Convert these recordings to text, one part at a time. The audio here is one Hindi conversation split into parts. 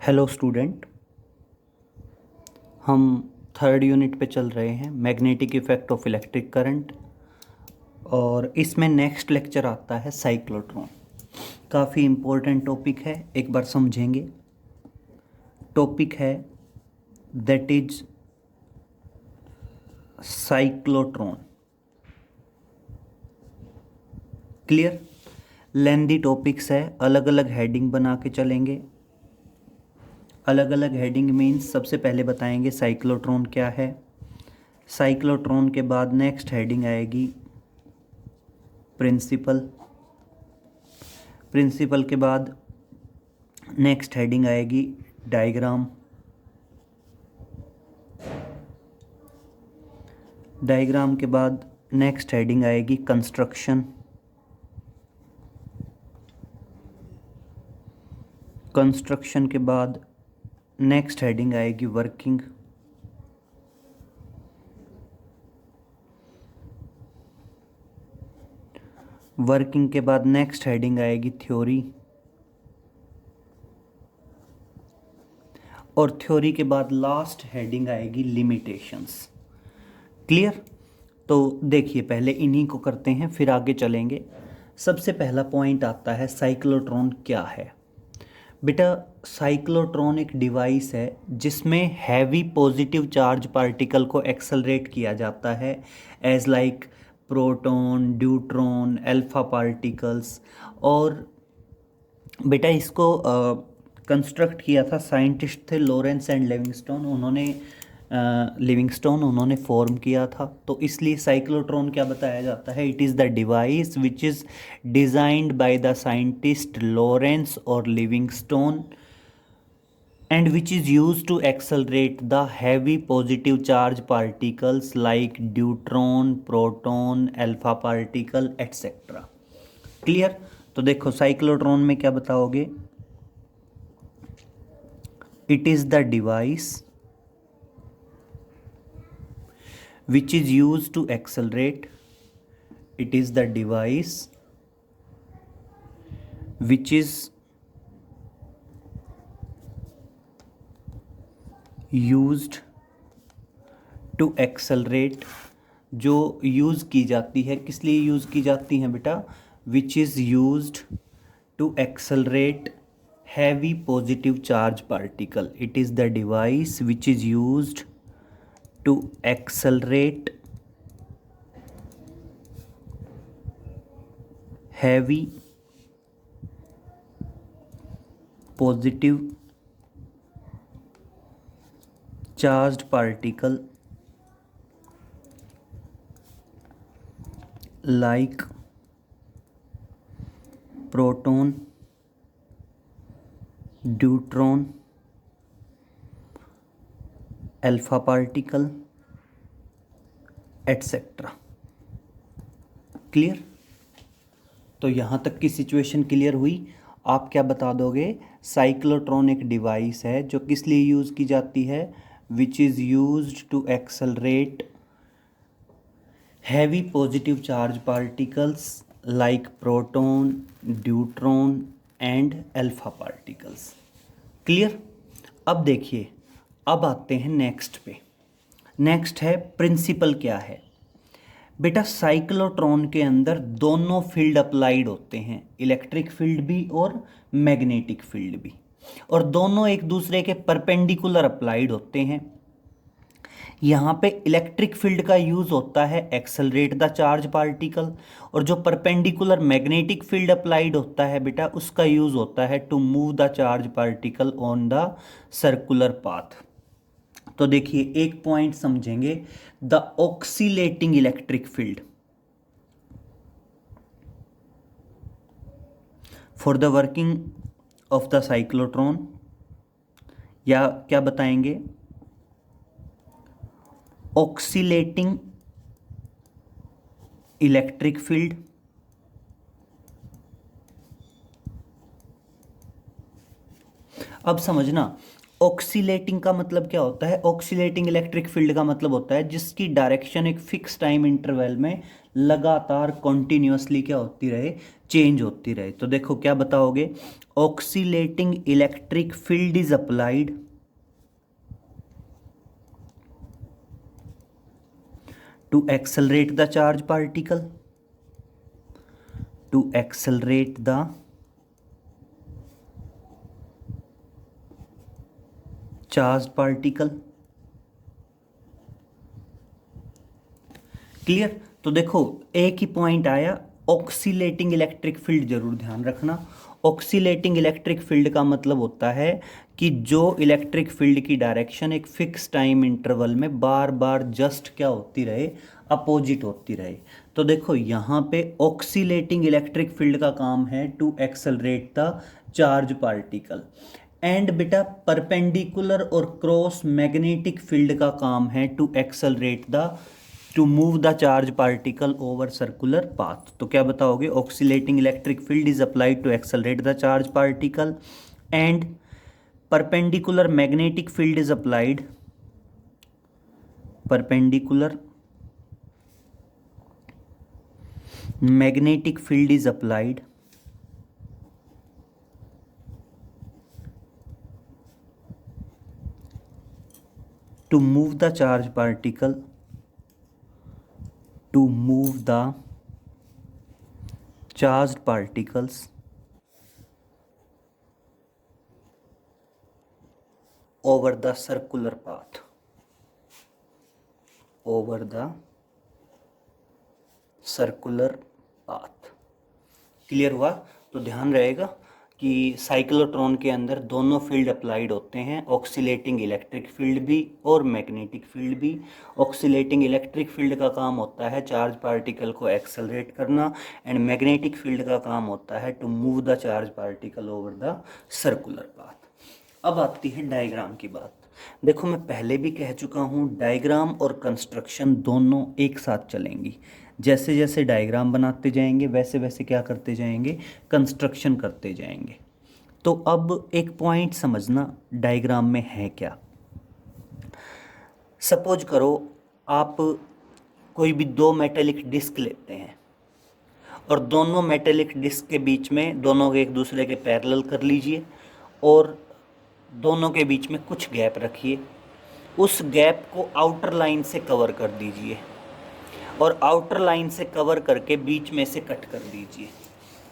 हेलो स्टूडेंट, हम थर्ड यूनिट पे चल रहे हैं magnetic effect of electric current. और इसमें नेक्स्ट लेक्चर आता है साइक्लोट्रॉन। काफ़ी इम्पोर्टेंट टॉपिक है, एक बार समझेंगे। टॉपिक है that is cyclotron. Clear? Lengthy topics है, अलग अलग हेडिंग बना के चलेंगे। अलग अलग हेडिंग मीन्स सबसे पहले बताएंगे साइक्लोट्रॉन क्या है। साइक्लोट्रॉन के बाद नेक्स्ट हेडिंग आएगी प्रिंसिपल। प्रिंसिपल के बाद नेक्स्ट हेडिंग आएगी डायग्राम। डायग्राम के बाद नेक्स्ट हेडिंग आएगी कंस्ट्रक्शन। कंस्ट्रक्शन के बाद नेक्स्ट हेडिंग आएगी वर्किंग। वर्किंग के बाद नेक्स्ट हेडिंग आएगी थ्योरी। और थ्योरी के बाद लास्ट हेडिंग आएगी लिमिटेशंस। क्लियर? तो देखिए, पहले इन्हीं को करते हैं फिर आगे चलेंगे। सबसे पहला पॉइंट आता है साइक्लोट्रॉन क्या है। बेटा, साइक्लोट्रॉन एक डिवाइस है जिसमें हैवी पॉजिटिव चार्ज पार्टिकल को एक्सेलरेट किया जाता है as like proton, deuteron, alpha particles. और बेटा इसको कंस्ट्रक्ट किया था, साइंटिस्ट थे लॉरेंस एंड लिविंगस्टोन, उन्होंने फॉर्म किया था। तो इसलिए साइक्लोट्रॉन क्या बताया जाता है, it is the device which is designed by the scientist Lawrence और Livingstone and which is used to accelerate the heavy positive charge particles like deuteron, proton, alpha particle etc. Clear? तो देखो साइक्लोट्रॉन में क्या बताओगे, it is the device which is used to accelerate, it is the device which is used to accelerate, जो यूज़ की जाती है, किस लिए यूज़ की जाती हैं बेटा, which is used to accelerate heavy positive charge particle. It is the device which is used to accelerate heavy positive charged particle like proton, deuteron, alpha particle etc. Clear? तो यहाँ तक की सिचुएशन क्लियर हुई। आप क्या बता दोगे, साइक्लोट्रॉन एक डिवाइस है जो किस लिए यूज़ की जाती है, which is used to accelerate heavy positive charge particles like proton, deuteron and alpha particles. Clear? अब देखिए, अब आते हैं नेक्स्ट पे। नेक्स्ट है प्रिंसिपल क्या है। बेटा, साइक्लोट्रॉन के अंदर दोनों फील्ड अप्लाइड होते हैं, इलेक्ट्रिक फील्ड भी और मैग्नेटिक फील्ड भी, और दोनों एक दूसरे के परपेंडिकुलर अप्लाइड होते हैं। यहाँ पे इलेक्ट्रिक फील्ड का यूज़ होता है एक्सेलरेट द चार्ज पार्टिकल, और जो परपेंडिकुलर मैग्नेटिक फील्ड अप्लाइड होता है बेटा, उसका यूज़ होता है to move the charge particle on the circular path. तो देखिए, एक पॉइंट समझेंगे, the oscillating electric field for the working of the cyclotron, या क्या बताएंगे, ऑक्सीलेटिंग इलेक्ट्रिक फील्ड अब समझना, ऑक्सीलेटिंग का मतलब क्या होता है? ऑक्सीलेटिंग इलेक्ट्रिक फील्ड का मतलब होता है जिसकी डायरेक्शन एक फिक्स टाइम इंटरवल में लगातार कॉन्टिन्यूसली क्या होती रहे, चेंज होती रहे। तो देखो क्या बताओगे, oscillating electric field is applied to accelerate the charge particle, to accelerate the charge particle. Clear? तो देखो एक ही पॉइंट आया, ऑक्सीलेटिंग इलेक्ट्रिक फील्ड, जरूर ध्यान रखना। ऑक्सीलेटिंग इलेक्ट्रिक फील्ड का मतलब होता है कि जो इलेक्ट्रिक फील्ड की डायरेक्शन एक फिक्स टाइम इंटरवल में बार बार जस्ट क्या होती रहे, अपोजिट होती रहे। तो देखो यहाँ पे ऑक्सीलेटिंग इलेक्ट्रिक फील्ड का काम है to accelerate the charge particle, and बेटा परपेंडिकुलर और क्रॉस मैग्नेटिक फील्ड का काम है to accelerate the, to move the charge particle over circular path. तो क्या बताओगे, oscillating electric field is applied to accelerate the charge particle and perpendicular magnetic field is applied, perpendicular magnetic field is applied to move the charge particle, to move the charged particles over the circular path, over the circular path। Clear हुआ? तो ध्यान रहेगा कि साइक्लोट्रॉन के अंदर दोनों फील्ड अप्लाइड होते हैं, ऑक्सीलेटिंग इलेक्ट्रिक फील्ड भी और मैग्नेटिक फील्ड भी। ऑक्सीलेटिंग इलेक्ट्रिक फील्ड का काम होता है चार्ज पार्टिकल को एक्सेलरेट करना, एंड मैग्नेटिक फील्ड का काम होता है to move the charge particle over the circular path. अब आती है डायग्राम की बात। देखो मैं पहले भी कह चुका हूँ, डायग्राम और कंस्ट्रक्शन दोनों एक साथ चलेंगी। जैसे जैसे डायग्राम बनाते जाएंगे वैसे वैसे क्या करते जाएंगे, कंस्ट्रक्शन करते जाएंगे। तो अब एक पॉइंट समझना, डायग्राम में है क्या। सपोज करो आप कोई भी दो मेटेलिक डिस्क लेते हैं और दोनों मेटेलिक डिस्क के बीच में दोनों एक दूसरे के पैरेलल कर लीजिए और दोनों के बीच में कुछ गैप रखिए। उस गैप को आउटर लाइन से कवर कर दीजिए और आउटर लाइन से कवर करके बीच में से कट कर दीजिए।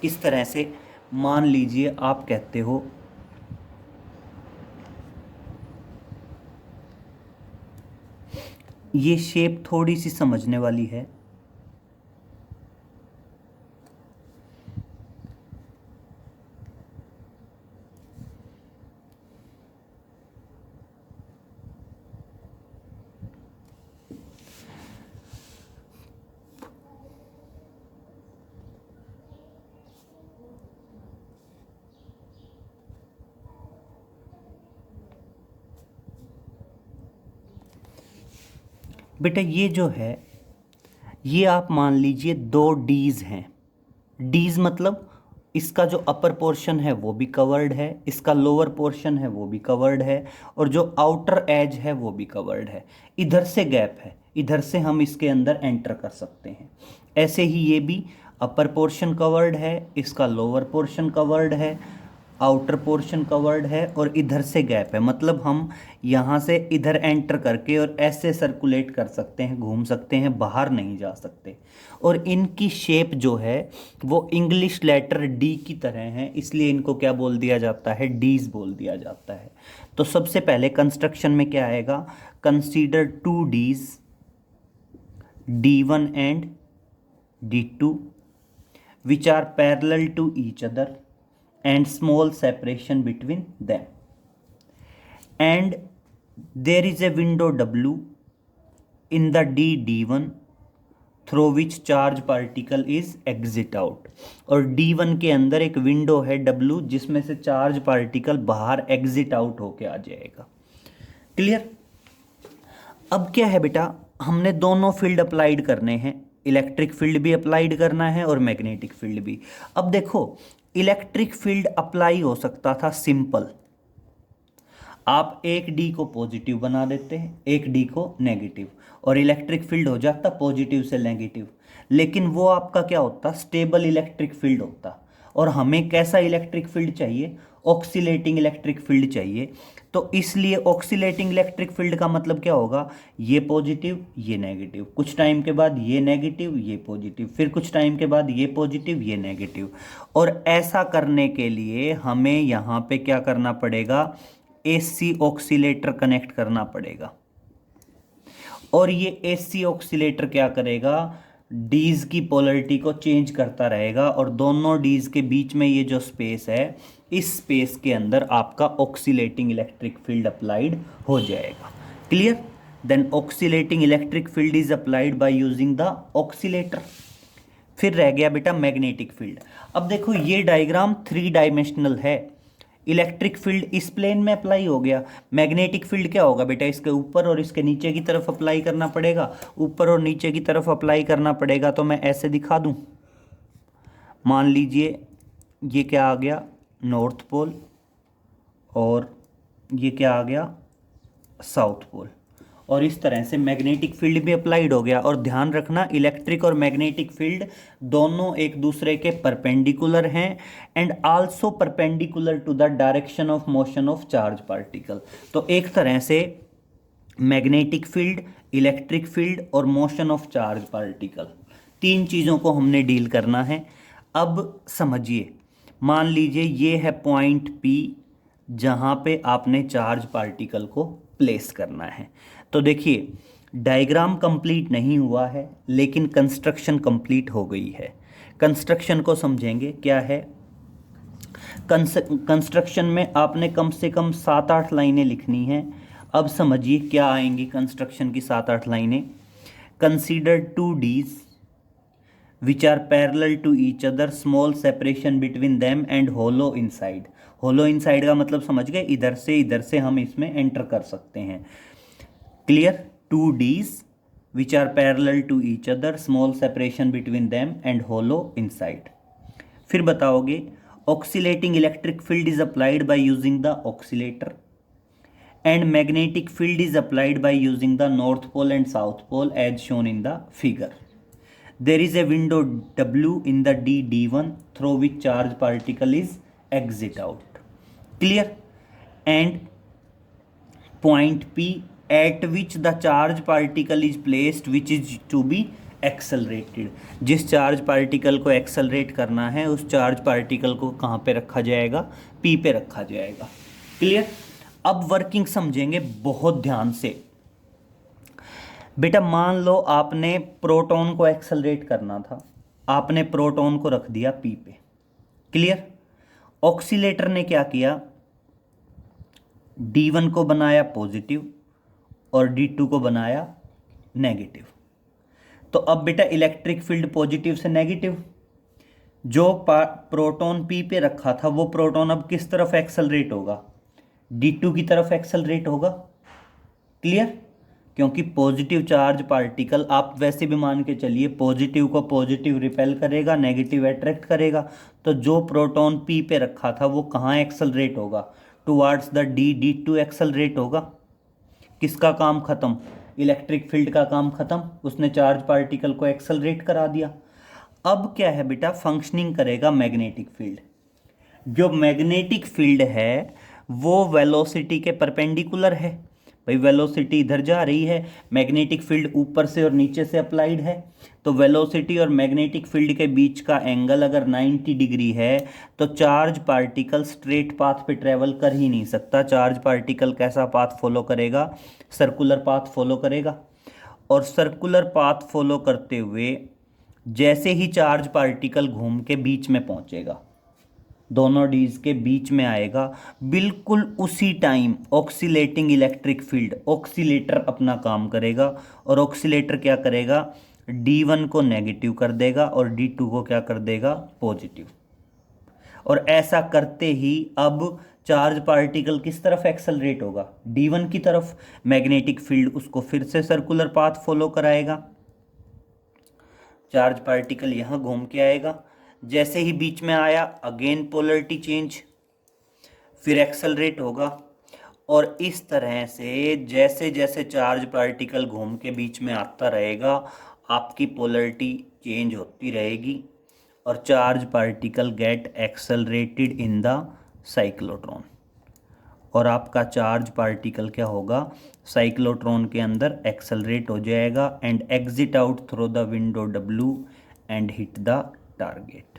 इस तरह से मान लीजिए आप कहते हो ये शेप थोड़ी सी समझने वाली है। बेटा ये जो है, ये आप मान लीजिए दो डीज हैं। डीज मतलब इसका जो अपर पोर्शन है वो भी कवर्ड है, इसका लोअर पोर्शन है वो भी कवर्ड है, और जो आउटर एज है वो भी कवर्ड है। इधर से गैप है, इधर से हम इसके अंदर एंटर कर सकते हैं। ऐसे ही ये भी अपर पोर्शन कवर्ड है, इसका लोअर पोर्शन कवर्ड है, आउटर पोर्शन कवर्ड है, और इधर से गैप है। मतलब हम यहाँ से इधर एंटर करके और ऐसे सर्कुलेट कर सकते हैं, घूम सकते हैं, बाहर नहीं जा सकते। और इनकी शेप जो है वो इंग्लिश लेटर डी की तरह है, इसलिए इनको क्या बोल दिया जाता है, डीज बोल दिया जाता है। तो सबसे पहले कंस्ट्रक्शन में क्या आएगा, consider two dees D1 and D2 which are parallel to each other and small separation between them, and there is a window W in the D1 through which charge particle is exit out। और D1 के अंदर एक विंडो है W जिसमें से चार्ज पार्टिकल बाहर एग्जिट आउट होके आ जाएगा। क्लियर? अब क्या है बेटा, हमने दोनों फील्ड अप्लाइड करने हैं, इलेक्ट्रिक फील्ड भी अप्लाइड करना है और मैग्नेटिक फील्ड भी। अब देखो इलेक्ट्रिक फील्ड अप्लाई हो सकता था सिंपल, आप एक डी को पॉजिटिव बना देते हैं, एक डी को नेगेटिव, और इलेक्ट्रिक फील्ड हो जाता पॉजिटिव से नेगेटिव। लेकिन वो आपका क्या होता, स्टेबल इलेक्ट्रिक फील्ड होता। और हमें कैसा इलेक्ट्रिक फील्ड चाहिए, ऑक्सीलेटिंग इलेक्ट्रिक फील्ड चाहिए। तो इसलिए ऑक्सीलेटिंग इलेक्ट्रिक फील्ड का मतलब क्या होगा, ये पॉजिटिव ये नेगेटिव, कुछ टाइम के बाद ये नेगेटिव ये पॉजिटिव, फिर कुछ टाइम के बाद ये पॉजिटिव ये नेगेटिव। और ऐसा करने के लिए हमें यहाँ पे क्या करना पड़ेगा, एसी ऑक्सीलेटर कनेक्ट करना पड़ेगा। और ये एसी ऑक्सीलेटर क्या करेगा, डीज की पोलरिटी को चेंज करता रहेगा, और दोनों डीज के बीच में ये जो स्पेस है, इस स्पेस के अंदर आपका ऑक्सीलेटिंग इलेक्ट्रिक फील्ड अप्लाइड हो जाएगा। Clear? Then oscillating electric field is applied by using the oscillator. फिर रह गया बेटा मैग्नेटिक फील्ड। अब देखो ये डायग्राम 3 डायमेंशनल है। इलेक्ट्रिक फील्ड इस प्लेन में अप्लाई हो गया, मैग्नेटिक फील्ड क्या होगा बेटा, इसके ऊपर और इसके नीचे की तरफ अप्लाई करना पड़ेगा, ऊपर और नीचे की तरफ अप्लाई करना पड़ेगा। तो मैं ऐसे दिखा दूं, मान लीजिए ये क्या आ गया, नॉर्थ पोल, और ये क्या आ गया, साउथ पोल, और इस तरह से मैग्नेटिक फील्ड भी अप्लाइड हो गया। और ध्यान रखना, इलेक्ट्रिक और मैग्नेटिक फील्ड दोनों एक दूसरे के परपेंडिकुलर हैं, and also perpendicular to the direction of motion of charge particle. तो एक तरह से मैग्नेटिक फील्ड, इलेक्ट्रिक फील्ड और मोशन ऑफ चार्ज पार्टिकल, 3 चीज़ों को हमने डील करना है। अब समझिए, मान लीजिए ये है पॉइंट पी जहाँ पे आपने चार्ज पार्टिकल को प्लेस करना है। तो देखिए डायग्राम कंप्लीट नहीं हुआ है, लेकिन कंस्ट्रक्शन कंप्लीट हो गई है। कंस्ट्रक्शन को समझेंगे क्या है। कंस्ट्रक्शन में आपने कम से कम 7-8 लाइनें लिखनी हैं। अब समझिए क्या आएंगी कंस्ट्रक्शन की 7-8 लाइनें। Consider 2 dees which are parallel to each other, small separation between them and hollow inside। hollow inside का मतलब समझ गए, इधर से हम इसमें एंटर कर सकते हैं। Clear? 2 Ds which are parallel to each other, small separation between them and hollow inside। फिर बताओगे oscillating electric field is applied by using the oscillator and magnetic field is applied by using the north pole and south pole as shown in the figure। There is a window W in the D1 through which charge particle is exit out। Clear? And point P at which the charge particle is placed which is to be accelerated। जिस चार्ज पार्टिकल को एक्सेलरेट करना है उस चार्ज पार्टिकल को कहाँ पे रखा जाएगा, P पे रखा जाएगा। क्लियर? अब वर्किंग समझेंगे बहुत ध्यान से। बेटा मान लो आपने प्रोटॉन को एक्सेलरेट करना था, आपने प्रोटॉन को रख दिया P पे। क्लियर? ऑक्सीलेटर ने क्या किया, D1 को बनाया पॉजिटिव और D2 को बनाया नेगेटिव। तो अब बेटा इलेक्ट्रिक फील्ड पॉजिटिव से नेगेटिव, जो प्रोटॉन P पे रखा था वो प्रोटॉन अब किस तरफ एक्सेलरेट होगा, D2 की तरफ एक्सेलरेट होगा। क्लियर? क्योंकि पॉजिटिव चार्ज पार्टिकल, आप वैसे भी मान के चलिए पॉजिटिव को पॉजिटिव रिपेल करेगा, नेगेटिव अट्रैक्ट करेगा। तो जो प्रोटॉन P पे रखा था वो कहाँ एक्सेलरेट होगा, टुवार्ड्स द D2 एक्सेलरेट होगा। किसका काम खत्म, इलेक्ट्रिक फील्ड का काम खत्म, उसने चार्ज पार्टिकल को एक्सेलरेट करा दिया। अब क्या है बेटा, फंक्शनिंग करेगा मैग्नेटिक फील्ड। जो मैग्नेटिक फील्ड है वो वेलोसिटी के परपेंडिकुलर है। भाई वेलोसिटी इधर जा रही है, मैग्नेटिक फील्ड ऊपर से और नीचे से अप्लाइड है, तो वेलोसिटी और मैग्नेटिक फील्ड के बीच का एंगल अगर 90 डिग्री है तो चार्ज पार्टिकल स्ट्रेट पाथ पे ट्रेवल कर ही नहीं सकता। चार्ज पार्टिकल कैसा पाथ फॉलो करेगा, सर्कुलर पाथ फॉलो करेगा। और सर्कुलर पाथ फॉलो करते हुए जैसे ही चार्ज पार्टिकल घूम के बीच में पहुंचेगा, दोनों डीज के बीच में आएगा, बिल्कुल उसी time oscillating electric field, oscillator अपना काम करेगा। और ऑक्सीलेटर क्या करेगा, D1 को नेगेटिव कर देगा और D2 को क्या कर देगा, पॉजिटिव। और ऐसा करते ही अब चार्ज पार्टिकल किस तरफ एक्सेलरेट होगा, D1 की तरफ। मैग्नेटिक फील्ड उसको फिर से सर्कुलर पाथ फॉलो कराएगा, चार्ज पार्टिकल यहाँ घूम के आएगा, जैसे ही बीच में आया अगेन पोलरिटी चेंज, फिर एक्सेलरेट होगा। और इस तरह से जैसे जैसे चार्ज पार्टिकल घूम के बीच में आता रहेगा आपकी पोलरिटी चेंज होती रहेगी और charge particle get accelerated in the cyclotron, और आपका चार्ज पार्टिकल क्या होगा, साइक्लोट्रॉन के अंदर एक्सेलरेट हो जाएगा and exit out through the window W and hit the target.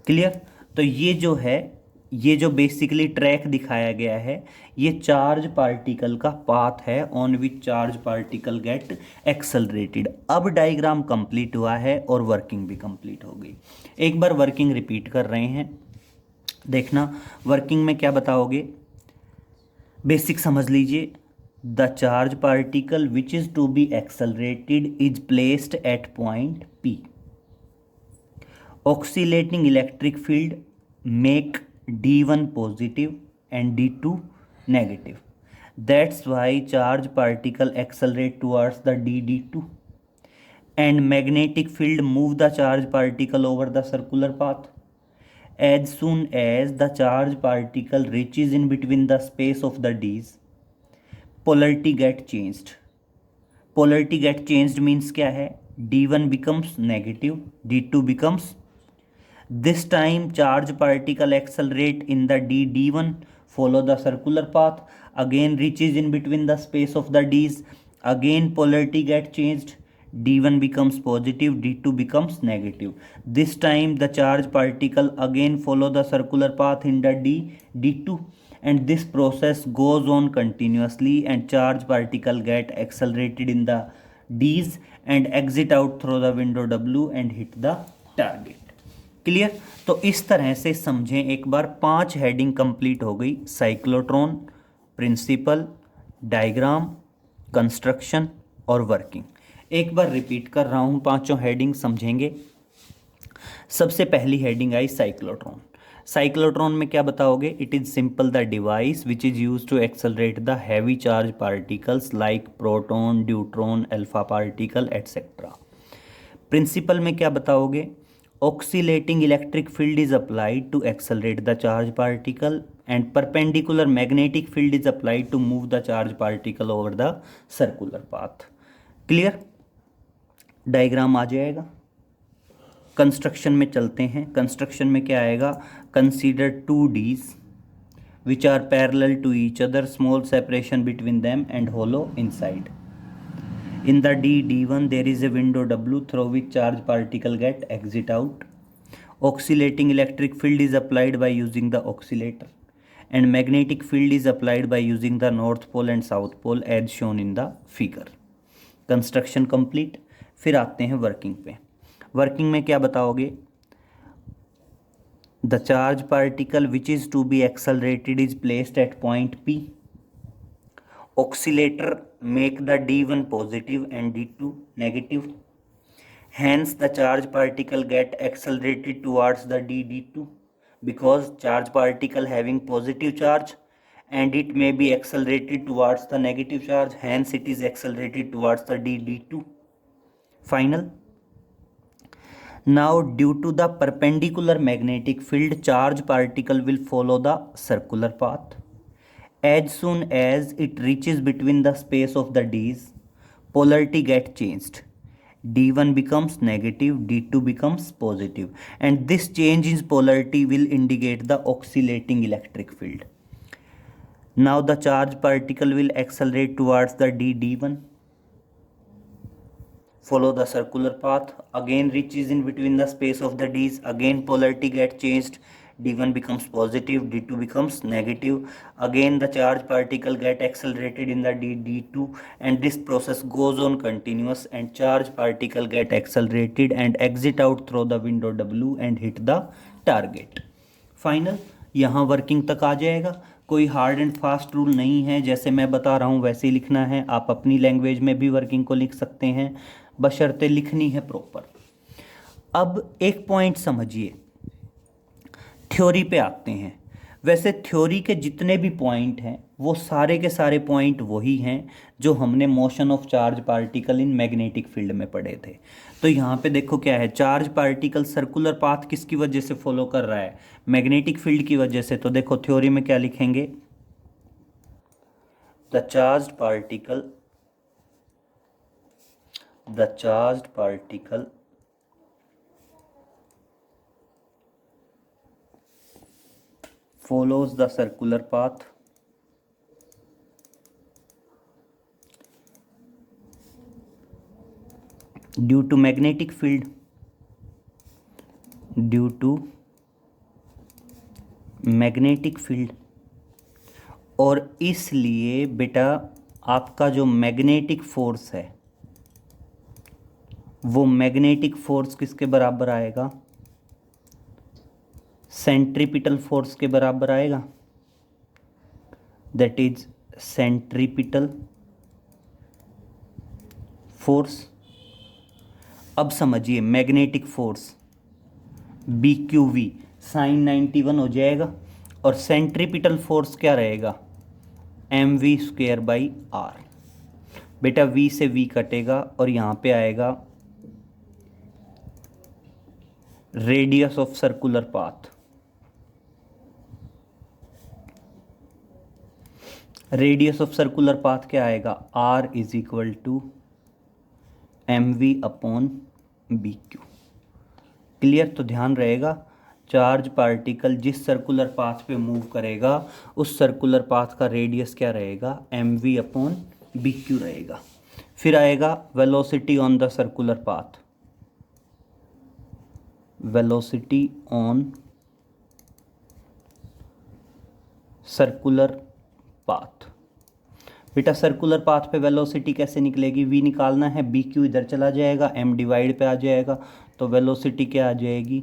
Clear? तो ये जो बेसिकली ट्रैक दिखाया गया है ये चार्ज पार्टिकल का पाथ है on which charge particle get accelerated. अब डायग्राम कंप्लीट हुआ है और वर्किंग भी कंप्लीट हो गई। एक बार वर्किंग रिपीट कर रहे हैं, देखना वर्किंग में क्या बताओगे, बेसिक समझ लीजिए। The charge particle which is to be accelerated is placed at point P। Oscillating electric field make D1 positive and D2 negative. That's why charge particle accelerate towards the D2 and magnetic field move the charge particle over the circular path. As soon as the charge particle reaches in between the space of the D's, polarity get changed. Polarity get changed means क्या है, D1 becomes negative, D2 becomes, this time charge particle accelerate in the D1, follow the circular path, again reaches in between the space of the D's, again polarity get changed, D1 becomes positive, D2 becomes negative. This time the charge particle again follow the circular path in the D2, and this process goes on continuously and charge particle get accelerated in the D's and exit out through the window W and hit the target. Clear? तो इस तरह से समझें एक बार, 5 हेडिंग कंप्लीट हो गई, साइक्लोट्रॉन, प्रिंसिपल, डायग्राम, कंस्ट्रक्शन और वर्किंग। एक बार रिपीट कर रहा हूं, 5 हेडिंग समझेंगे। सबसे पहली हेडिंग आई साइक्लोट्रॉन। साइक्लोट्रॉन में क्या बताओगे, it is simple the device which is use to accelerate the heavy charge particles like proton, deuteron, alpha particle etcetera. Principle में क्या बताओगे, oscillating electric field is applied to accelerate the charge particle and perpendicular magnetic field is applied to move the charge particle over the circular path. Clear? Diagram आ जाएगा। कंस्ट्रक्शन में चलते हैं। कंस्ट्रक्शन में क्या आएगा, consider 2 D's which are parallel to each other, small separation between them and hollow inside. In the D1 there is a window W through which charge particle get exit out. Oscillating electric field is applied by using the oscillator and magnetic field is applied by using the north pole and south pole as shown in the figure. Construction complete। फिर आते हैं वर्किंग पे। वर्किंग में क्या बताओगे, the charge particle which is to be accelerated is placed at point P. Oscillator make the D1 positive and D2 negative. Hence the charge particle get accelerated towards the D2 because charge particle having positive charge and it may be accelerated towards the negative charge, hence it is accelerated towards the D2. Final. Now due to the perpendicular magnetic field, charge particle will follow the circular path. As soon as it reaches between the space of the D's, polarity gets changed. D1 becomes negative, D2 becomes positive, and this change in polarity will indicate the oscillating electric field. Now the charge particle will accelerate towards the D1, follow the circular path, again reaches in between the space of the D's, again polarity gets changed, D1 becomes positive, D2 becomes negative, again the charge particle get accelerated in the D2 and this process goes on continuous and charge particle get accelerated and exit out through the window W and hit the target. Final। यहाँ वर्किंग तक आ जाएगा। कोई हार्ड एंड फास्ट रूल नहीं है, जैसे मैं बता रहा हूँ वैसे ही लिखना है। आप अपनी लैंग्वेज में भी वर्किंग को लिख सकते हैं, बशर्ते लिखनी है प्रॉपर। अब एक पॉइंट समझिए, थ्योरी पे आते हैं। वैसे थ्योरी के जितने भी पॉइंट हैं वो सारे के सारे पॉइंट वही हैं जो हमने motion of charge particle in magnetic field में पढ़े थे। तो यहाँ पे देखो क्या है, चार्ज पार्टिकल सर्कुलर पाथ किसकी वजह से फॉलो कर रहा है, मैग्नेटिक फील्ड की वजह से। तो देखो थ्योरी में क्या लिखेंगे, the charged particle follows the circular path due to magnetic field, और इसलिए बेटा आपका जो मैग्नेटिक फोर्स है वो मैग्नेटिक फोर्स किसके बराबर आएगा? सेंट्रीपिटल फोर्स के बराबर आएगा, दैट इज सेंट्रीपिटल फोर्स। अब समझिए मैग्नेटिक फोर्स BQV sin 91 हो जाएगा और सेंट्रीपिटल फोर्स क्या रहेगा? mv²/r। बेटा V से V कटेगा और यहाँ पे आएगा radius of circular path. Radius of circular path क्या आएगा? R = mv/bq। क्लियर? तो ध्यान रहेगा, चार्ज पार्टिकल जिस सर्कुलर पाथ पे मूव करेगा उस सर्कुलर पाथ का रेडियस क्या रहेगा? mv/bq रहेगा। फिर आएगा velocity on the circular path. Velocity on circular path. बेटा सर्कुलर पाथ पे वेलोसिटी कैसे निकलेगी? v निकालना है, bq इधर चला जाएगा, m डिवाइड पे आ जाएगा, तो वेलोसिटी क्या आ जाएगी?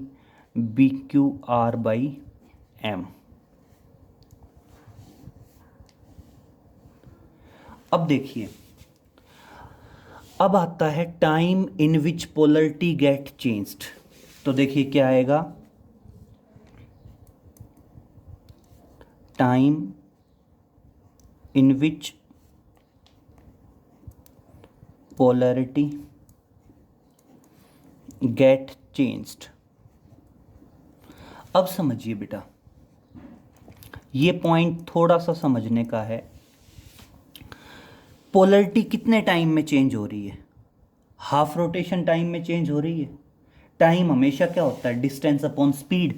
bqr/m। अब देखिए, अब आता है time in which polarity get changed. तो देखिए क्या आएगा? Time in which polarity get changed। अब समझिए बेटा, ये पॉइंट थोड़ा सा समझने का है। पोलरिटी कितने टाइम में चेंज हो रही है? हाफ रोटेशन टाइम में चेंज हो रही है। टाइम हमेशा क्या होता है? Distance upon speed.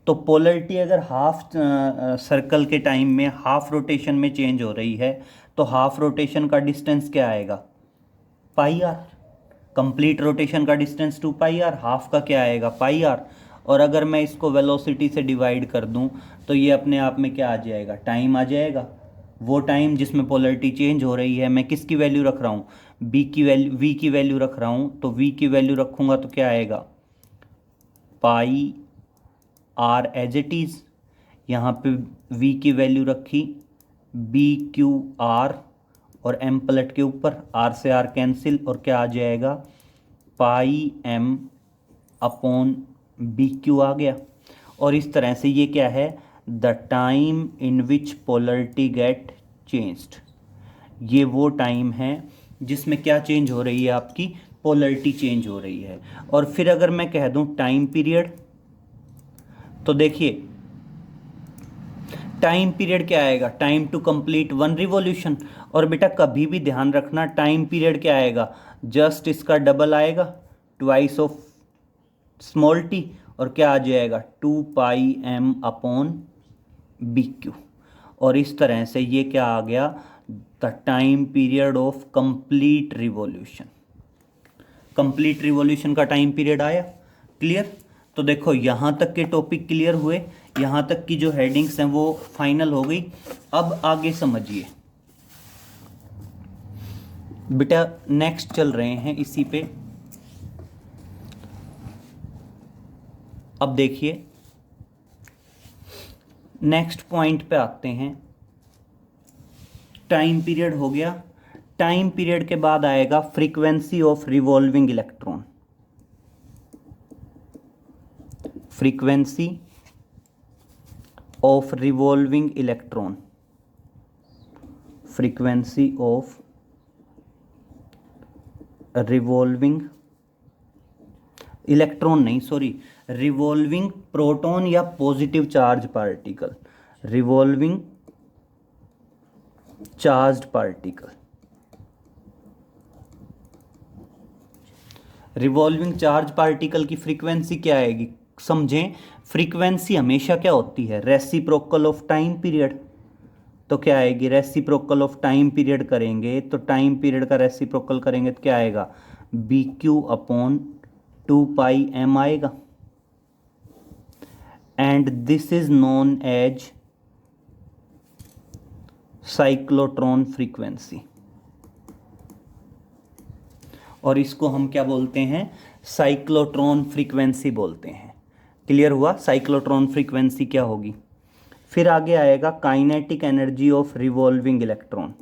तो पोलरिटी अगर हाफ सर्कल के टाइम में हाफ रोटेशन में चेंज हो रही है तो हाफ रोटेशन का डिस्टेंस क्या आएगा? πr। कंप्लीट रोटेशन का डिस्टेंस 2πr, हाफ का क्या आएगा? πr। और अगर मैं इसको वेलोसिटी से डिवाइड कर दूं तो ये अपने आप में क्या आ जाएगा? टाइम आ जाएगा। वो टाइम जिसमें पोलरिटी चेंज हो रही है, मैं किसकी वैल्यू रख रहा हूँ? v की वैल्यू रख रहा हूँ, तो v की वैल्यू रखूँगा तो क्या आएगा? πr as it is. यहाँ पे v की वैल्यू रखी bqr और m पलट के ऊपर, r से r कैंसिल, और क्या आ जाएगा? πm/bq आ गया। और इस तरह से ये क्या है? The time in which polarity get changed. ये वो टाइम है जिसमें क्या चेंज हो रही है? आपकी पोलरिटी चेंज हो रही है। और फिर अगर मैं कह दूं टाइम पीरियड, तो देखिए टाइम पीरियड क्या आएगा? Time to complete 1 revolution. और बेटा कभी भी ध्यान रखना, टाइम पीरियड क्या आएगा? जस्ट इसका डबल आएगा, ट्वाइस ऑफ स्मॉल t, और क्या आ जाएगा? 2πm/bq। और इस तरह से ये क्या आ गया? The time period of complete revolution. Complete revolution का टाइम पीरियड आया। क्लियर? तो देखो यहाँ तक के टॉपिक क्लियर हुए, यहाँ तक की जो हेडिंग्स हैं वो फाइनल हो गई। अब आगे समझिए बेटा, नेक्स्ट चल रहे हैं इसी पे। अब देखिए नेक्स्ट पॉइंट पे आते हैं। टाइम पीरियड हो गया। टाइम पीरियड के बाद आएगा frequency of revolving electron. Frequency of revolving electron. Frequency of revolving electron नहीं, सॉरी, रिवॉल्विंग प्रोटॉन या positive charge particle. Revolving charged particle. Revolving charge particle की फ्रीक्वेंसी क्या आएगी, समझें। फ्रीक्वेंसी हमेशा क्या होती है, रेसिप्रोकल ऑफ टाइम पीरियड। तो क्या आएगी, रेसिप्रोकल ऑफ टाइम पीरियड करेंगे तो टाइम पीरियड का रेसिप्रोकल करेंगे तो क्या आएगा, बी क्यू अपॉन 2πm आएगा। And this is known as cyclotron frequency, और इसको हम क्या बोलते हैं, साइक्लोट्रॉन फ्रीक्वेंसी बोलते हैं। क्लियर हुआ, साइक्लोट्रॉन फ्रीक्वेंसी क्या होगी। फिर आगे आएगा kinetic energy of revolving electron.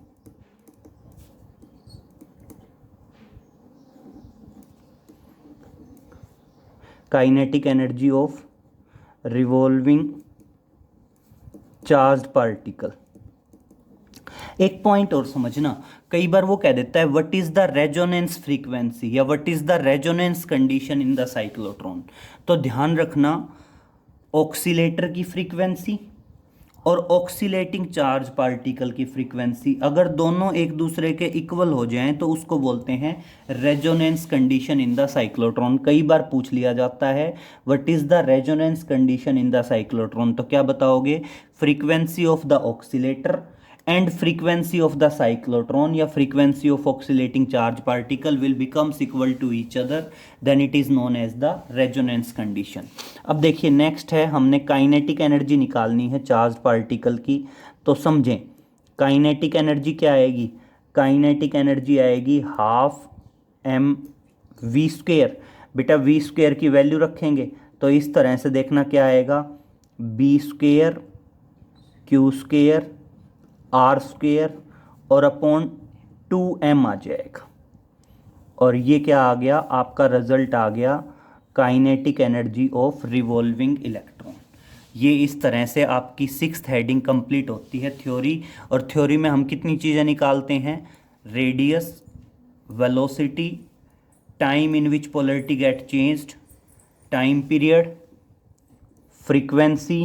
Kinetic energy of revolving charged particle. एक पॉइंट और समझना, कई बार वो कह देता है what is the resonance frequency या what is the resonance condition in the cyclotron. तो ध्यान रखना, ऑक्सीलेटर की फ्रीक्वेंसी और ऑक्सीलेटिंग चार्ज पार्टिकल की फ्रीक्वेंसी अगर दोनों एक दूसरे के इक्वल हो जाएं तो उसको बोलते हैं resonance condition in the cyclotron. कई बार पूछ लिया जाता है what is the resonance condition in the cyclotron, तो क्या बताओगे, frequency of the oscillator and frequency of the cyclotron या frequency of oscillating charge particle will becomes equal to each other, then it is known as the resonance condition। अब देखिए नेक्स्ट है, हमने काइनेटिक एनर्जी निकालनी है चार्ज पार्टिकल की। तो समझें काइनेटिक एनर्जी क्या आएगी, काइनेटिक एनर्जी आएगी हाफ एम वी स्क्वेयर। बेटा वी स्क्वेयर की वैल्यू रखेंगे तो इस तरह से देखना क्या आएगा, B square q square r square और अपॉन 2m आ जाएगा। और ये क्या आ गया, आपका रिजल्ट आ गया kinetic energy of revolving electron. ये इस तरह से आपकी 6th हेडिंग कंप्लीट होती है थ्योरी। और थ्योरी में हम कितनी चीज़ें निकालते हैं, radius, velocity, time in which polarity get changed, time period, frequency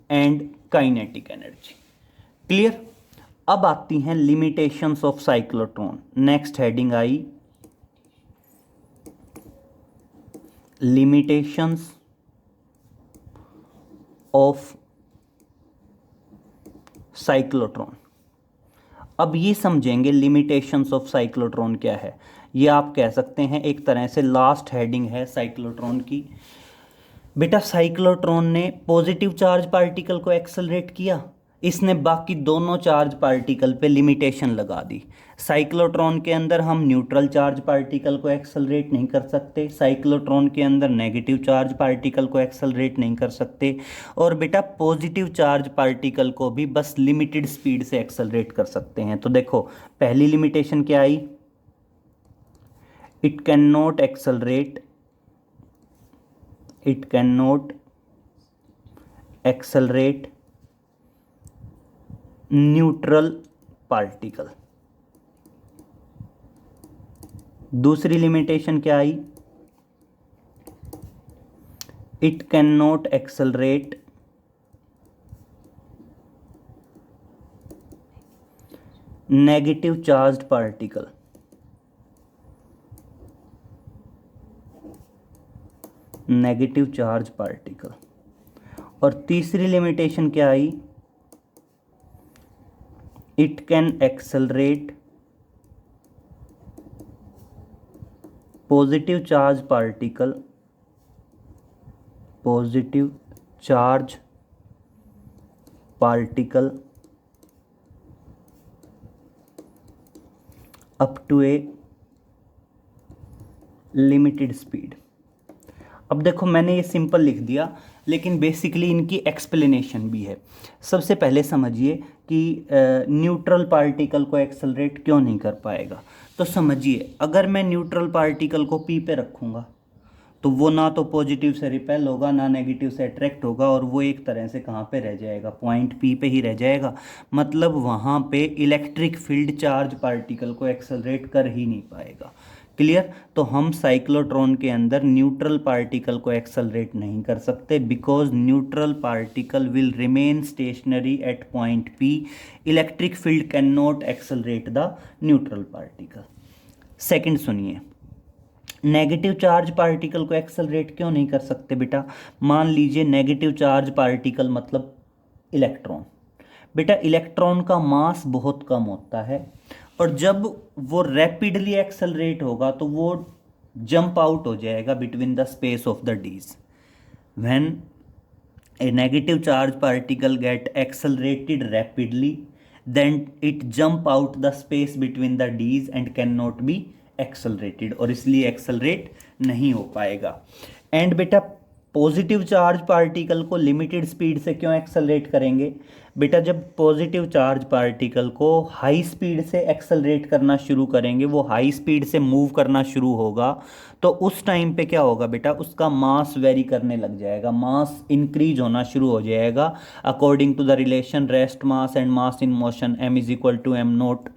and kinetic energy. Clear. अब आती हैं limitations of cyclotron. Next heading आई लिमिटेशंस ऑफ साइक्लोट्रॉन। अब ये समझेंगे लिमिटेशंस ऑफ साइक्लोट्रॉन क्या है। ये आप कह सकते हैं एक तरह से लास्ट हेडिंग है साइक्लोट्रॉन की। बेटा साइक्लोट्रॉन ने पॉजिटिव चार्ज पार्टिकल को एक्सेलरेट किया, इसने बाकी दोनों चार्ज पार्टिकल पे लिमिटेशन लगा दी। साइक्लोट्रॉन के अंदर हम न्यूट्रल चार्ज पार्टिकल को एक्सेलरेट नहीं कर सकते, साइक्लोट्रॉन के अंदर नेगेटिव चार्ज पार्टिकल को एक्सेलरेट नहीं कर सकते, और बेटा पॉजिटिव चार्ज पार्टिकल को भी बस लिमिटेड स्पीड से एक्सेलरेट कर सकते हैं। तो देखो पहली लिमिटेशन क्या आई, it can not accelerate, it can not accelerate neutral particle. दूसरी लिमिटेशन क्या आई, it can not accelerate negative charged particle. Negative charge particle. और तीसरी लिमिटेशन क्या आई, it can accelerate positive charge particle, positive charge particle up to a limited speed। अब देखो मैंने ये सिंपल लिख दिया लेकिन बेसिकली इनकी एक्सप्लेनेशन भी है। सबसे पहले समझिए कि न्यूट्रल पार्टिकल को एक्सेलरेट क्यों नहीं कर पाएगा। तो समझिए अगर मैं न्यूट्रल पार्टिकल को पी पे रखूँगा तो वो ना तो पॉजिटिव से रिपेल होगा ना नेगेटिव से अट्रैक्ट होगा, और वो एक तरह से कहाँ पे रह जाएगा, पॉइंट पी पे ही रह जाएगा। मतलब वहाँ पे इलेक्ट्रिक फील्ड चार्ज पार्टिकल को एक्सेलरेट कर ही नहीं पाएगा। क्लियर। तो हम साइक्लोट्रॉन के अंदर न्यूट्रल पार्टिकल को एक्सेलरेट नहीं कर सकते because neutral particle will remain stationary at point P. Electric field can not accelerate the neutral particle. Second सुनिए, नेगेटिव चार्ज पार्टिकल को एक्सेलरेट क्यों नहीं कर सकते बेटा। मान लीजिए नेगेटिव चार्ज पार्टिकल मतलब इलेक्ट्रॉन। बेटा इलेक्ट्रॉन का मास बहुत कम होता है और जब वो रैपिडली एक्सेलरेट होगा तो वो जंप आउट हो जाएगा between the space of the dees. When a negative charge particle get accelerated rapidly then it jump out the space between the dees and can not be accelerated, और इसलिए एक्सेलरेट नहीं हो पाएगा। एंड बेटा पॉजिटिव चार्ज पार्टिकल को लिमिटेड स्पीड से क्यों एक्सेलरेट करेंगे। बेटा जब पॉजिटिव चार्ज पार्टिकल को हाई स्पीड से एक्सेलरेट करना शुरू करेंगे, वो हाई स्पीड से मूव करना शुरू होगा, तो उस टाइम पे क्या होगा बेटा, उसका मास वेरी करने लग जाएगा, मास इंक्रीज होना शुरू हो जाएगा according to the relation rest mass and mass in motion m is equal to m nought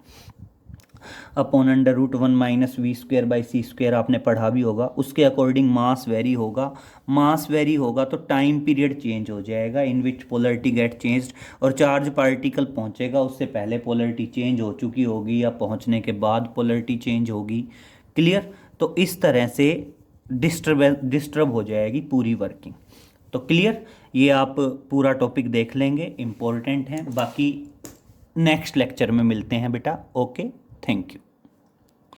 upon under root 1 minus v square by c square. आपने पढ़ा भी होगा, उसके अकॉर्डिंग मास वेरी होगा। मास वेरी होगा तो टाइम पीरियड चेंज हो जाएगा इन विच पोलरिटी गेट चेंज्ड, और चार्ज पार्टिकल पहुंचेगा उससे पहले पोलरिटी चेंज हो चुकी होगी या पहुंचने के बाद पोलरिटी चेंज होगी। क्लियर। तो इस तरह से डिस्टर्ब हो जाएगी पूरी वर्किंग। तो क्लियर, ये आप पूरा टॉपिक देख लेंगे, इम्पोर्टेंट है। बाकी नेक्स्ट लेक्चर में मिलते हैं बेटा। Okay, thank you.